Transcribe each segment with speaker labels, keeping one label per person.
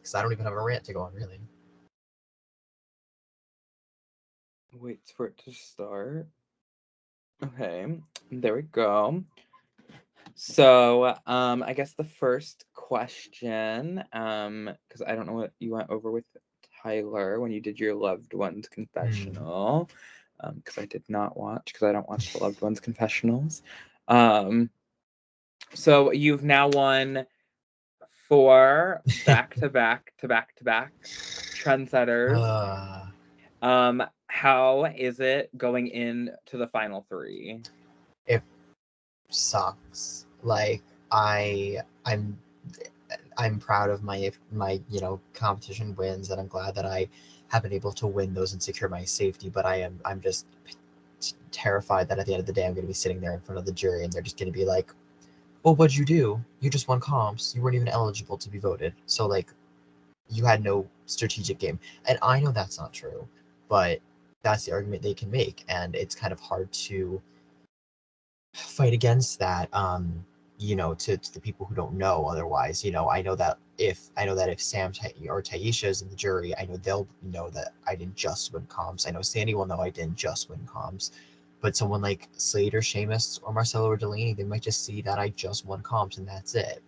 Speaker 1: because I don't even have a rant to go on, really.
Speaker 2: Waits for it to start. Okay, there we go. So, I guess the first question, because I don't know what you went over with Tyler when you did your loved one's confessional, because I did not watch, because I don't watch the loved one's confessionals. So you've now won 4 back-to-back trendsetters. How is it going into the final 3?
Speaker 1: It sucks. Like, I'm proud of my competition wins, and I'm glad that I have been able to win those and secure my safety. But I'm just terrified that at the end of the day, I'm going to be sitting there in front of the jury, and they're just going to be like, "Well, what'd you do? You just won comps. You weren't even eligible to be voted. So like, you had no strategic game." And I know that's not true, but that's the argument they can make, and it's kind of hard to fight against that. To the people who don't know otherwise, I know that if Sam or Taisha is in the jury, I know they'll know that I didn't just win comps. I know Sandy will know I didn't just win comps. But someone like Slade or Seamus or Marcelo or Delaney, they might just see that I just won comps and that's it.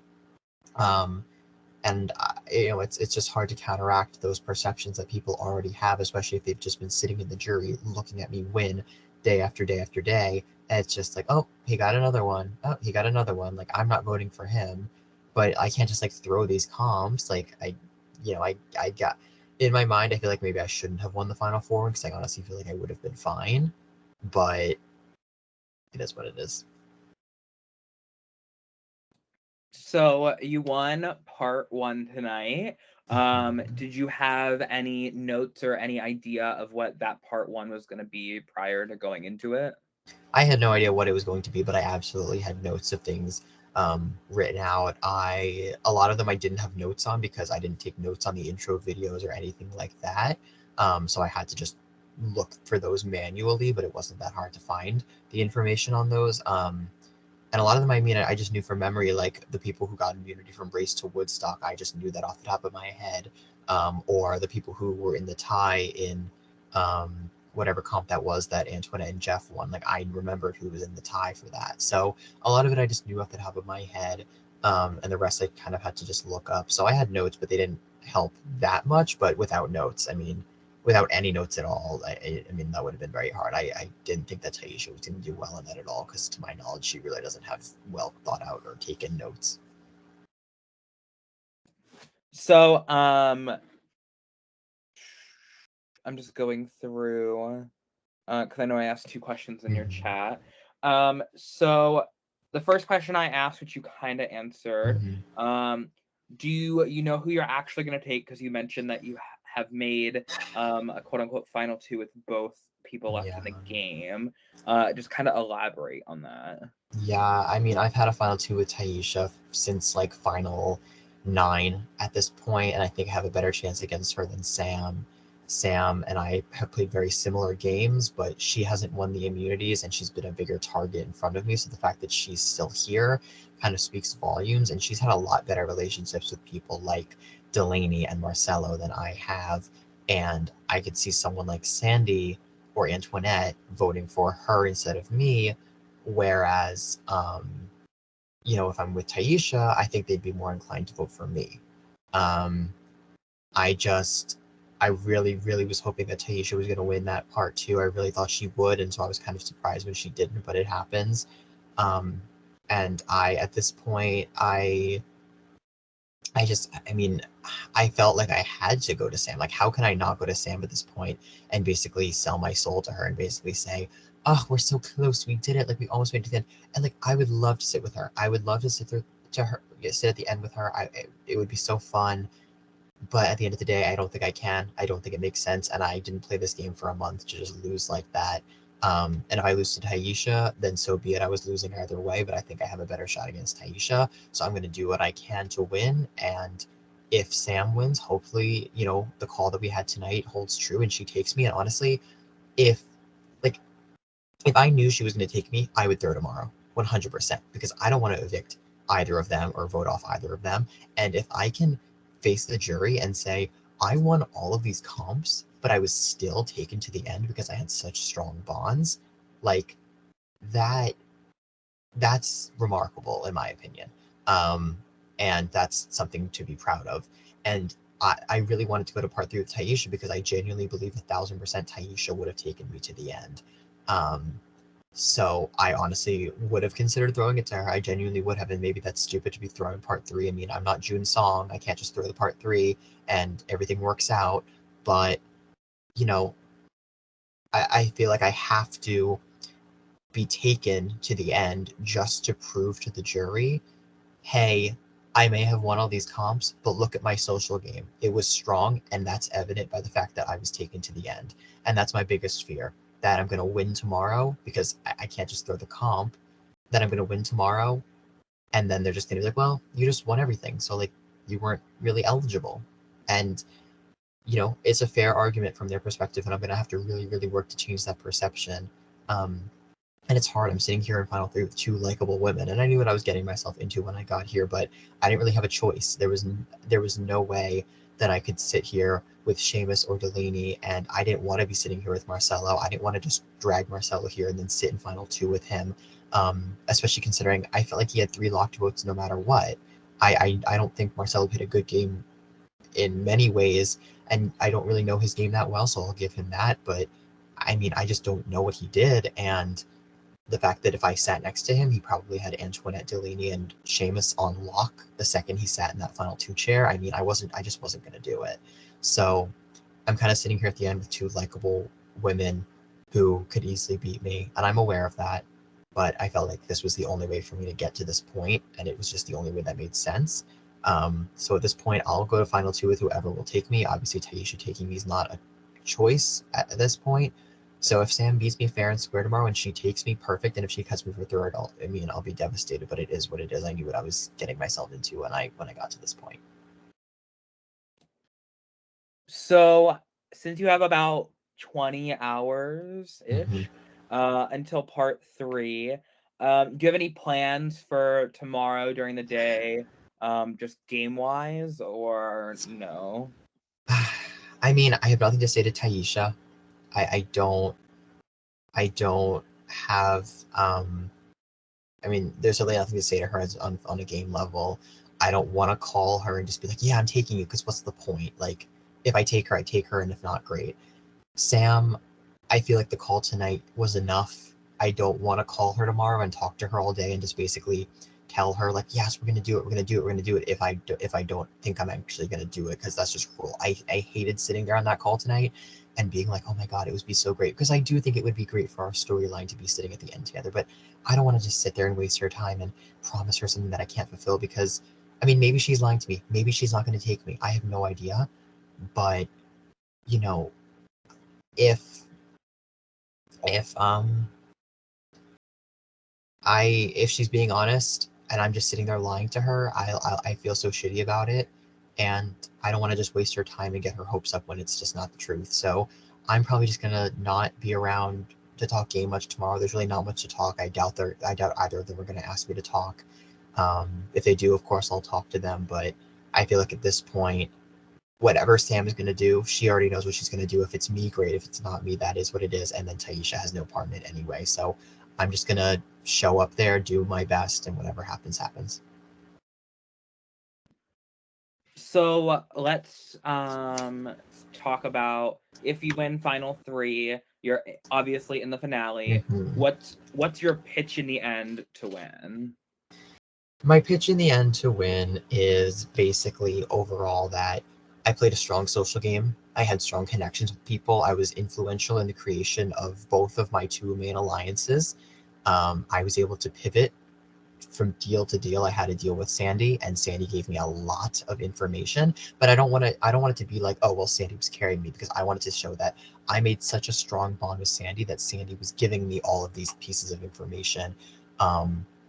Speaker 1: Um, and it's just hard to counteract those perceptions that people already have, especially if they've just been sitting in the jury looking at me win day after day after day. And it's just like, oh, he got another one. Oh, he got another one. Like, I'm not voting for him, but I can't just like throw these comps. Like, I got in my mind, I feel like maybe I shouldn't have won the final 4 because I honestly feel like I would have been fine, but it is what it is.
Speaker 2: So you won part 1 tonight. Did you have any notes or any idea of what that part 1 was going to be prior to going into it?
Speaker 1: I had no idea what it was going to be, but I absolutely had notes of things written out. A lot of them I didn't have notes on because I didn't take notes on the intro videos or anything like that. So I had to just look for those manually, but it wasn't that hard to find the information on those. And a lot of them, I mean, I just knew from memory, like the people who got immunity from Race to Woodstock, I just knew that off the top of my head. Or the people who were in the tie in whatever comp that was that Antoinette and Jeff won. Like, I remembered who was in the tie for that. So a lot of it I just knew off the top of my head. And the rest I kind of had to just look up. So I had notes, but they didn't help that much. But without notes, I mean, without any notes at all, I mean, that would have been very hard. I didn't think that Taisha was going to do well in that at all, because to my knowledge, she really doesn't have well thought out or taken notes.
Speaker 2: So, I'm just going through, because I know I asked 2 questions in your chat. So the first question I asked, which you kind of answered, do you know who you're actually going to take? Because you mentioned that you have made a quote-unquote final 2 with both people left in the game. Just kind of elaborate on that.
Speaker 1: Yeah, I mean, I've had a final 2 with Taisha since like final 9 at this point, and I think I have a better chance against her than Sam. Sam and I have played very similar games, but she hasn't won the immunities and she's been a bigger target in front of me. So the fact that she's still here kind of speaks volumes, and she's had a lot better relationships with people like Delaney and Marcelo than I have. And I could see someone like Sandy or Antoinette voting for her instead of me. Whereas, if I'm with Taisha, I think they'd be more inclined to vote for me. Um, I really, really was hoping that Taisha was going to win that part too. I really thought she would, and so I was kind of surprised when she didn't, but it happens. Um, and at this point, I mean, I felt like I had to go to Sam. Like, how can I not go to Sam at this point and basically sell my soul to her and basically say, oh, we're so close, we did it, like we almost made it to the end. And like, I would love to sit with her. I would love to sit sit at the end with her. It would be so fun. But at the end of the day, I don't think I can. I don't think it makes sense. And I didn't play this game for a month to just lose like that. And if I lose to Taisha, then so be it. I was losing either way, but I think I have a better shot against Taisha. So I'm going to do what I can to win. And if Sam wins, hopefully, the call that we had tonight holds true and she takes me. And honestly, if like if I knew she was going to take me, I would throw tomorrow, 100%, because I don't want to evict either of them or vote off either of them. And if I can face the jury and say, I won all of these comps, but I was still taken to the end because I had such strong bonds, like that that's remarkable in my opinion. Um, and that's something to be proud of. And I really wanted to go to part three with Taisha because I genuinely believe 1,000% Taisha would have taken me to the end. Um, so I honestly would have considered throwing it to her. I genuinely would have, and maybe that's stupid to be throwing part three. I mean, I'm not June Song. I can't just throw the part three and everything works out. But you know, I feel like I have to be taken to the end just to prove to the jury, hey, I may have won all these comps, but look at my social game. It was strong, and that's evident by the fact that I was taken to the end. And that's my biggest fear, that I'm going to win tomorrow because I can't just throw the comp, that I'm going to win tomorrow, and then they're just going to be like, well, you just won everything. So, like, you weren't really eligible. And, it's a fair argument from their perspective, and I'm going to have to really, really work to change that perception. Um, and it's hard. I'm sitting here in Final Three with two likable women, and I knew what I was getting myself into when I got here, but I didn't really have a choice. There was no way that I could sit here with Seamus or Delaney, and I didn't want to be sitting here with Marcelo. I didn't want to just drag Marcelo here and then sit in Final Two with him, especially considering I felt like he had three locked votes no matter what. I don't think Marcelo played a good game in many ways, and I don't really know his game that well, so I'll give him that. But I mean, I just don't know what he did, and the fact that if I sat next to him, he probably had Antoinette, Delaney, and Seamus on lock the second he sat in that final two chair. I mean, I just wasn't going to do it. So I'm kind of sitting here at the end with two likable women who could easily beat me, and I'm aware of that. But I felt like this was the only way for me to get to this point, and it was just the only way that made sense. So at this point, I'll go to final two with whoever will take me. Obviously, Taisha taking me is not a choice at this point. So if Sam beats me fair and square tomorrow and she takes me, perfect. And if she cuts me for third, I'll be devastated. But it is what it is. I knew what I was getting myself into when I got to this point.
Speaker 2: So since you have about 20 hours ish until part three, do you have any plans for tomorrow during the day, just game wise, or no?
Speaker 1: I mean, I have nothing to say to Taisha. I don't have. I mean, there's really nothing to say to her on a game level. I don't want to call her and just be like, yeah, I'm taking you, because what's the point? Like, if I take her, I take her, and if not, great. Sam, I feel like the call tonight was enough. I don't want to call her tomorrow and talk to her all day and just basically tell her like, yes, we're gonna do it, we're gonna do it, we're gonna do it. If I don't think I'm actually gonna do it, because that's just cruel. I hated sitting there on that call tonight and being like, oh my god, it would be so great, because I do think it would be great for our storyline to be sitting at the end together. But I don't want to just sit there and waste her time and promise her something that I can't fulfill, because I mean, maybe she's lying to me. Maybe she's not going to take me. I have no idea. But you know, if if if she's being honest and I'm just sitting there lying to her, I feel so shitty about it, and I don't want to just waste her time and get her hopes up when it's just not the truth. So I'm probably just gonna not be around to talk game much tomorrow. There's really not much to talk. I doubt either of them are gonna ask me to talk. If they do, of course, I'll talk to them. But I feel like at this point, whatever Sam is going to do, she already knows what she's going to do. If it's me, great. If it's not me, that is what it is. And then Taisha has no part in it anyway. So I'm just going to show up there, do my best, and whatever happens, happens.
Speaker 2: So let's talk about, if you win final three, you're obviously in the finale.
Speaker 1: Mm-hmm.
Speaker 2: What's your pitch in the end to win?
Speaker 1: My pitch in the end to win is basically overall that I played a strong social game. I had strong connections with people. I was influential in the creation of both of my two main alliances. I was able to pivot from deal to deal. I had a deal with Sandy, and Sandy gave me a lot of information. But I don't want it to be like, oh well, Sandy was carrying me, because I wanted to show that I made such a strong bond with Sandy that Sandy was giving me all of these pieces of information,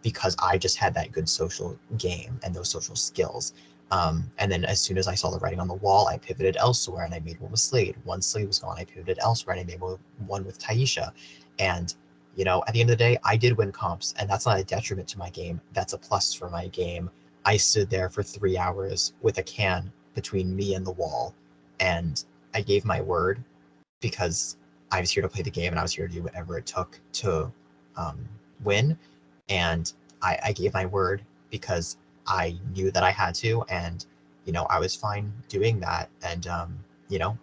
Speaker 1: because I just had that good social game and those social skills. And then as soon as I saw the writing on the wall, I pivoted elsewhere and I made one with Slade. One Slade was gone, I pivoted elsewhere and I made one with Taisha. And at the end of the day, I did win comps, and that's not a detriment to my game. That's a plus for my game. I stood there for 3 hours with a can between me and the wall, and I gave my word because I was here to play the game and I was here to do whatever it took to um, win. And I gave my word because I knew that I had to, and I was fine doing that. And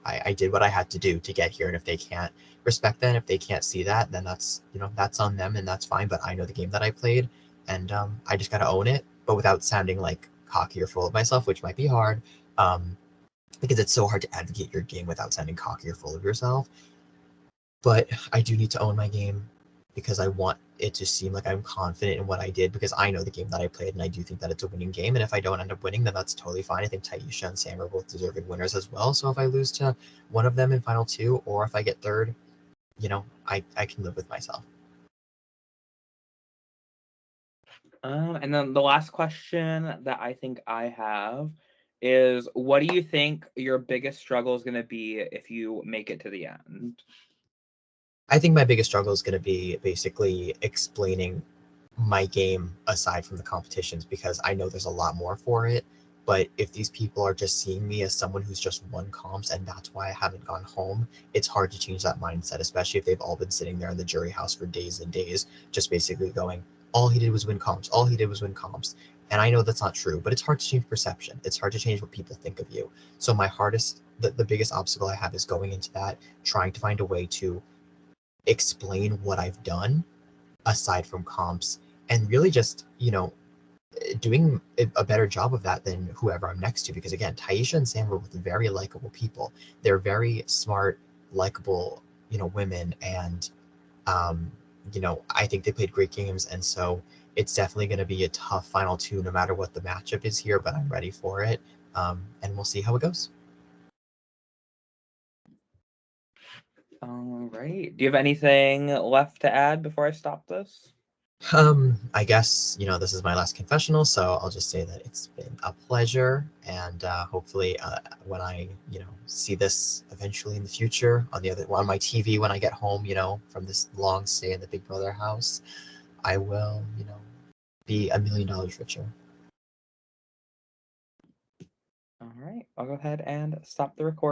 Speaker 1: I did what I had to do to get here. And if they can't respect that, if they can't see that, then that's on them, and that's fine. But I know the game that I played, and I just gotta own it, but without sounding like cocky or full of myself, which might be hard. Um, because it's so hard to advocate your game without sounding cocky or full of yourself. But I do need to own my game because I want it to seem like I'm confident in what I did because I know the game that I played and I do think that it's a winning game. And if I don't end up winning, then that's totally fine. I think Taisha and Sam are both deserving winners as well. So if I lose to one of them in final two or if I get third, I can live with myself.
Speaker 2: And then the last question that I think I have is, what do you think your biggest struggle is going to be if you make it to the end?
Speaker 1: I think my biggest struggle is going to be basically explaining my game aside from the competitions because I know there's a lot more for it. But if these people are just seeing me as someone who's just won comps and that's why I haven't gone home, it's hard to change that mindset, especially if they've all been sitting there in the jury house for days and days, just basically going, all he did was win comps, all he did was win comps. And I know that's not true, but it's hard to change perception. It's hard to change what people think of you. So the biggest obstacle I have is going into that, trying to find a way to explain what I've done aside from comps and really just, doing a better job of that than whoever I'm next to. Because again, Taisha and Sam were both very likable people. They're very smart, likable, women. And, I think they played great games. And so it's definitely going to be a tough final two, no matter what the matchup is here, but I'm ready for it. And we'll see how it goes.
Speaker 2: All right. Do you have anything left to add before I stop this?
Speaker 1: I guess, this is my last confessional, so I'll just say that it's been a pleasure. And hopefully, when I, see this eventually in the future on my TV when I get home, from this long stay in the Big Brother house, I will, be $1 million richer.
Speaker 2: All right. I'll go ahead and stop the recording.